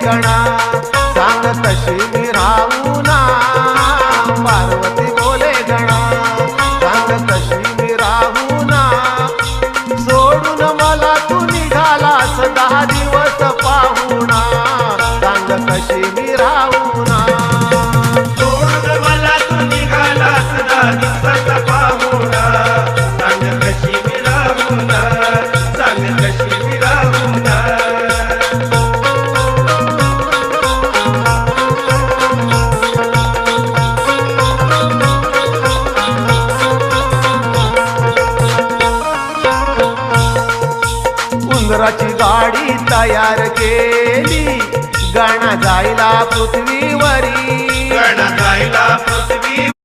गणा सांग कशी मी राहू ना पार्वती बोले गणा सांग कशी मी राहू ना सोडून मला तू निघालास 10 दिवस पाहुणा सांग कशी मी राहू ना सोडून मला तू निघालास 10 दिवस पाहुणा सांग कशी मी राहू ना सांग कशी मी राहू ना उंदराची गाडी तयार केली गणा जायला पृथ्वीवरी गणा जायला पृथ्वी